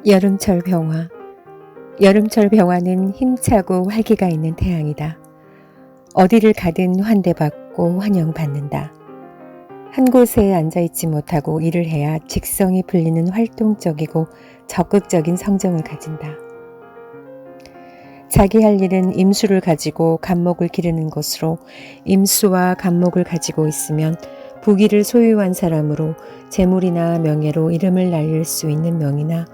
여름철 병화. 여름철 병화는 힘차고 활기가 있는 태양이다. 어디를 가든 환대받고 환영받는다. 한 곳에 앉아있지 못하고 일을 해야 직성이 풀리는 활동적이고 적극적인 성정을 가진다. 자기 할 일은 임수를 가지고 간목을 기르는 것으로 임수와 간목을 가지고 있으면 부귀를 소유한 사람으로 재물이나 명예로 이름을 날릴 수 있는 명이나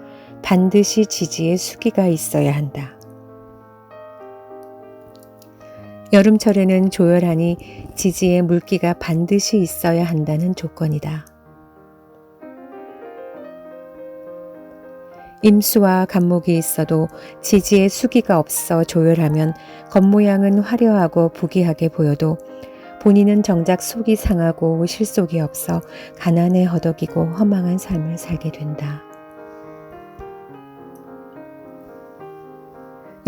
반드시 지지에 수기가 있어야 한다. 여름철에는 조열하니 지지에 물기가 반드시 있어야 한다는 조건이다. 임수와 간목이 있어도 지지에 수기가 없어 조열하면 겉모양은 화려하고 부귀하게 보여도 본인은 정작 속이 상하고 실속이 없어 가난에 허덕이고 허망한 삶을 살게 된다.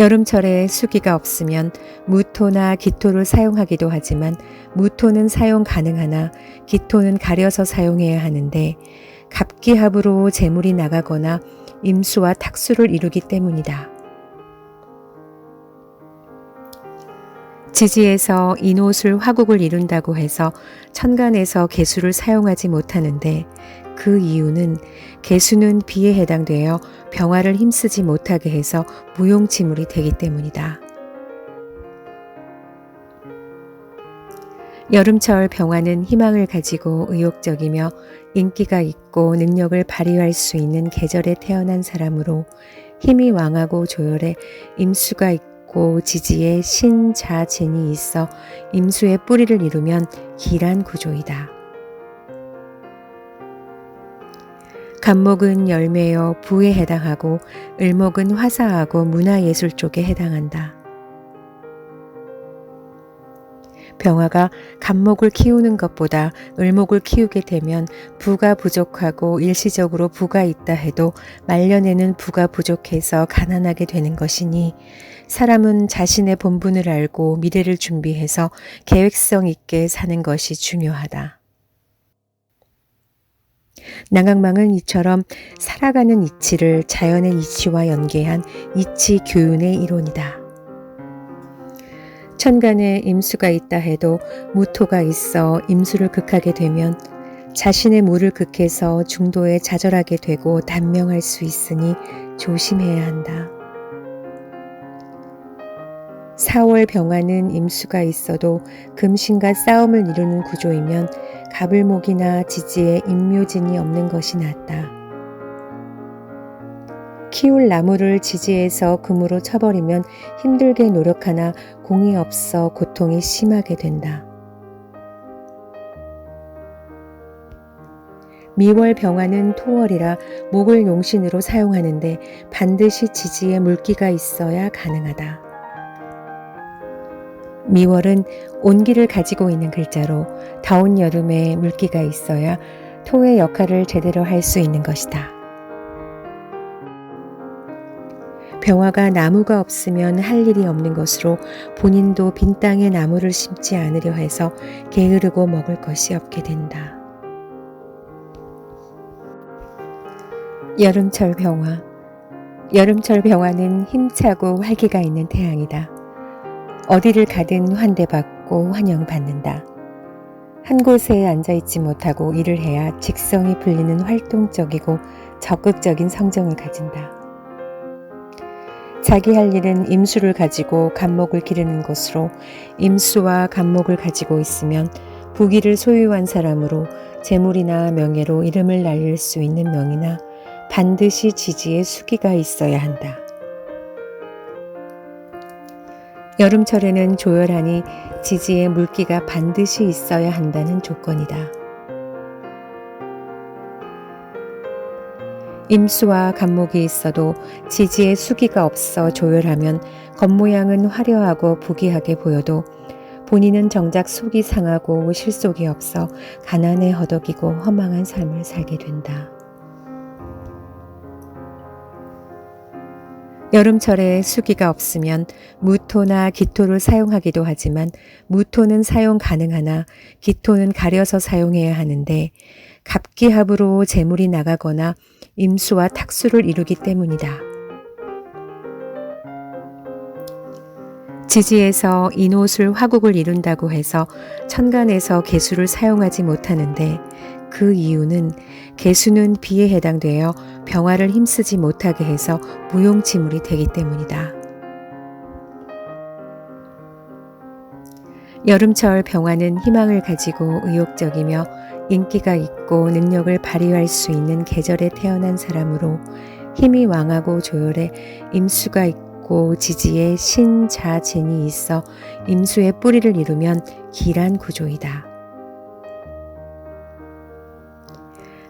여름철에 수기가 없으면 무토나 기토를 사용하기도 하지만 무토는 사용 가능하나 기토는 가려서 사용해야 하는데 갑기합으로 재물이 나가거나 임수와 탁수를 이루기 때문이다. 지지에서 인옷을 화국을 이룬다고 해서 천간에서 개수를 사용하지 못하는데 그 이유는 개수는 비에 해당되어 병화를 힘쓰지 못하게 해서 무용지물이 되기 때문이다. 여름철 병화는 희망을 가지고 의욕적이며 인기가 있고 능력을 발휘할 수 있는 계절에 태어난 사람으로 힘이 왕하고 조열에 임수가 있고 지지에 신, 자, 진이 있어 임수의 뿌리를 이루면 길한 구조이다. 간목은 열매여 부에 해당하고 을목은 화사하고 문화예술 쪽에 해당한다. 병화가 간목을 키우는 것보다 을목을 키우게 되면 부가 부족하고 일시적으로 부가 있다 해도 말년에는 부가 부족해서 가난하게 되는 것이니 사람은 자신의 본분을 알고 미래를 준비해서 계획성 있게 사는 것이 중요하다. 남강망은 이처럼 살아가는 이치를 자연의 이치와 연계한 이치 교윤의 이론이다. 천간에 임수가 있다 해도 무토가 있어 임수를 극하게 되면 자신의 무를 극해서 중도에 좌절하게 되고 단명할 수 있으니 조심해야 한다. 4월 병화는 임수가 있어도 금신과 싸움을 이루는 구조이면 가불목이나 지지에 임묘진이 없는 것이 낫다. 키울 나무를 지지에서 금으로 쳐버리면 힘들게 노력하나 공이 없어 고통이 심하게 된다. 미월 병화는 토월이라 목을 용신으로 사용하는데 반드시 지지에 물기가 있어야 가능하다. 미월은 온기를 가지고 있는 글자로 더운 여름에 물기가 있어야 토의 역할을 제대로 할 수 있는 것이다. 병화가 나무가 없으면 할 일이 없는 것으로 본인도 빈 땅에 나무를 심지 않으려 해서 게으르고 먹을 것이 없게 된다. 여름철 병화. 여름철 병화는 힘차고 활기가 있는 태양이다. 어디를 가든 환대받고 환영받는다. 한 곳에 앉아있지 못하고 일을 해야 직성이 풀리는 활동적이고 적극적인 성정을 가진다. 자기 할 일은 임수를 가지고 간목을 기르는 것으로 임수와 간목을 가지고 있으면 부귀를 소유한 사람으로 재물이나 명예로 이름을 날릴 수 있는 명이나 반드시 지지에 수기가 있어야 한다. 여름철에는 조열하니 지지에 물기가 반드시 있어야 한다는 조건이다. 임수와 간목이 있어도 지지에 수기가 없어 조열하면 겉모양은 화려하고 부귀하게 보여도 본인은 정작 속이 상하고 실속이 없어 가난에 허덕이고 허망한 삶을 살게 된다. 여름철에 수기가 없으면 무토나 기토를 사용하기도 하지만 무토는 사용 가능하나 기토는 가려서 사용해야 하는데 갑기합으로 재물이 나가거나 임수와 탁수를 이루기 때문이다. 지지에서 인옷을 화국을 이룬다고 해서 천간에서 개수를 사용하지 못하는데 그 이유는 개수는 비에 해당되어 병화를 힘쓰지 못하게 해서 무용지물이 되기 때문이다. 여름철 병화는 희망을 가지고 의욕적이며 인기가 있고 능력을 발휘할 수 있는 계절에 태어난 사람으로 힘이 왕하고 조열에 임수가 있고 지지에 신, 자, 진이 있어 임수의 뿌리를 이루면 길한 구조이다.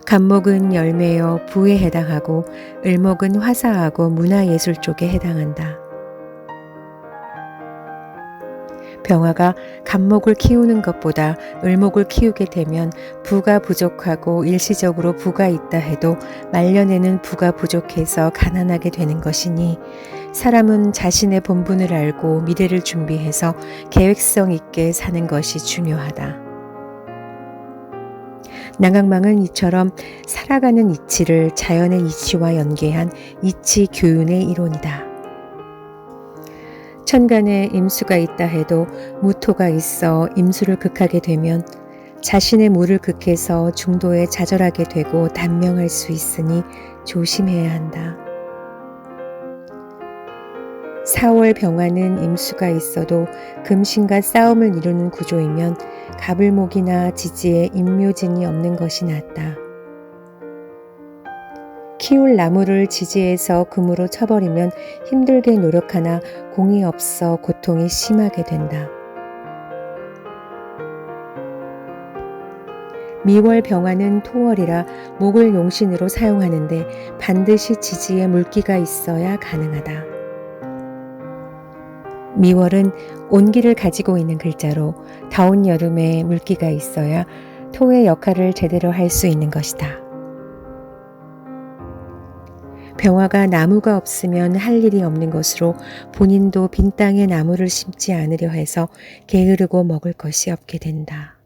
간목은 열매여 부에 해당하고 을목은 화사하고 문화예술 쪽에 해당한다. 병화가 간목을 키우는 것보다 을목을 키우게 되면 부가 부족하고 일시적으로 부가 있다 해도 말년에는 부가 부족해서 가난하게 되는 것이니 사람은 자신의 본분을 알고 미래를 준비해서 계획성 있게 사는 것이 중요하다. 남강망은 이처럼 살아가는 이치를 자연의 이치와 연계한 이치 교윤의 이론이다. 천간에 임수가 있다 해도 무토가 있어 임수를 극하게 되면 자신의 무를 극해서 중도에 좌절하게 되고 단명할 수 있으니 조심해야 한다. 4월 병화는 임수가 있어도 금신과 싸움을 이루는 구조이면 가불목이나 지지에 임묘진이 없는 것이 낫다. 키울 나무를 지지해서 금으로 쳐버리면 힘들게 노력하나 공이 없어 고통이 심하게 된다. 미월 병화는 토월이라 목을 용신으로 사용하는데 반드시 지지에 물기가 있어야 가능하다. 미월은 온기를 가지고 있는 글자로 더운 여름에 물기가 있어야 토의 역할을 제대로 할 수 있는 것이다. 병화가 나무가 없으면 할 일이 없는 것으로 본인도 빈 땅에 나무를 심지 않으려 해서 게으르고 먹을 것이 없게 된다.